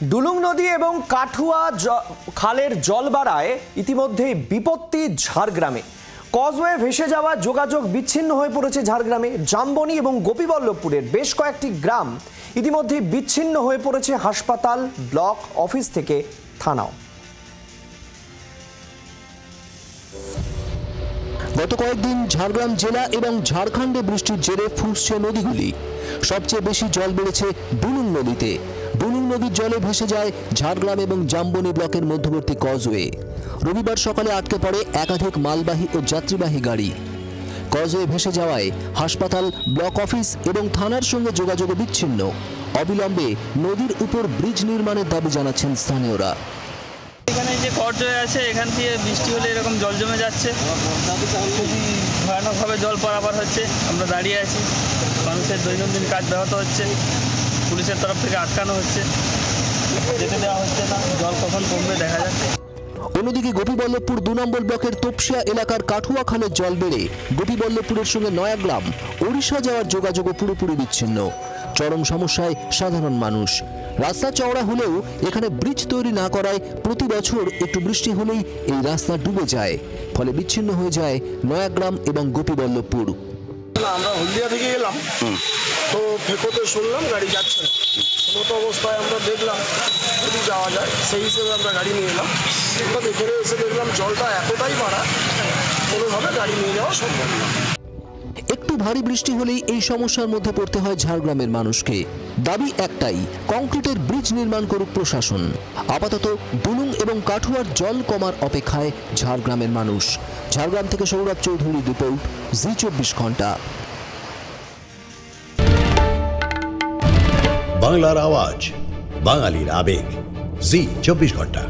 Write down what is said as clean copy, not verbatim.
ডুলুং নদী এবং কাঠুয়া খালের জল বাড়ায় ইতিমধ্যেই বিপত্তি ঝাড়গ্রামে। কজওয়ে ভেসে যাওয়া যোগাযোগ বিচ্ছিন্ন হয়ে পড়েছে ঝাড়গ্রামে। জামবনি এবং গোপীবল্লভপুরের বেশ কয়েকটি গ্রাম ইতিমধ্যেই বিচ্ছিন্ন হয়ে পড়েছে হাসপাতাল, ব্লক অফিস থেকে থানাও। গত কয়েকদিন ঝাড়গ্রাম জেলা এবং ঝাড়খণ্ডে বৃষ্টির জেরে ফুঁসছে নদীগুলি। সবচেয়ে বেশি জল বেড়েছে ডুলুং নদীতে। ডুলুং নদীর জলে ভেসে যায় ঝাড়গ্রাম এবং জামবনি ব্লকের মধ্যবর্তী কজওয়ে। রবিবার সকালে আটকে পড়ে একাধিক মালবাহী ও যাত্রীবাহী গাড়ি। কজওয়ে ভেসে যাওয়ায় হাসপাতাল, ব্লক অফিস এবং থানার সঙ্গে যোগাযোগ বিচ্ছিন্ন। অবিলম্বে নদীর উপর ব্রিজ নির্মাণের দাবি জানাচ্ছেন স্থানীয়রা। এখানে যে কজওয়ে আছে, এখান থেকে বৃষ্টি হলে এরকম জল জমে যাচ্ছে, খুবই ভয়ানকভাবে জল পারাপার হচ্ছে। আমরা দাঁড়িয়ে আছি, মানুষের দৈনন্দিন কাজ ব্যাহত হচ্ছে, পুলিশের তরফ থেকে আটকানো হচ্ছে, যেতে দেওয়া হচ্ছে না। জল কখন কমবে দেখা যাচ্ছে। অন্যদিকে গোপীবল্লভপুর 2 নম্বর ব্লকের তোপসিয়া এলাকার কাঠুয়া খালের জল বেড়ে গোপীবল্লভপুরের সঙ্গে নয়াগ্রাম, ওড়িশা যাওয়ার যোগাযোগও পুরোপুরি বিচ্ছিন্ন। চরম সমস্যায় সাধারণ মানুষ। রাস্তা চওড়া হলেও এখানে ব্রিজ তৈরি না করায় প্রতি বছর একটু বৃষ্টি হলেই এই রাস্তা ডুবে যায়, ফলে বিচ্ছিন্ন হয়ে যায় নয়াগ্রাম এবং গোপীবল্লভপুর। আমরা হলদিয়া থেকে এলাম, তো ফেকোতে শুনলাম গাড়ি যাচ্ছে না। মতো অবস্থায় আমরা দেখলাম যদি যাওয়া যায়, সেই হিসেবে আমরা গাড়ি নিয়ে এলাম। আমরা এখানে এসে দেখলাম জলটা এতটাই বাড়া, কোনোভাবে গাড়ি নিয়ে যাওয়া সম্ভব না। একটু ভারী বৃষ্টি হলেই এই সমস্যার মধ্যে পড়তে হয় ঝাড়গ্রামের মানুষকে। দাবি একটাই, কংক্রিটের ব্রিজ নির্মাণ করুক প্রশাসন। আপাতত ডুলুং এবং কাঠুয়ার জল কমার অপেক্ষায় ঝাড়গ্রামের মানুষ। ঝাড়গ্রাম থেকে সৌরভ চৌধুরীর রিপোর্ট, জি24 ঘন্টা। বাংলার আওয়াজ, বাঙালির আবেগ, জি24 ঘন্টা।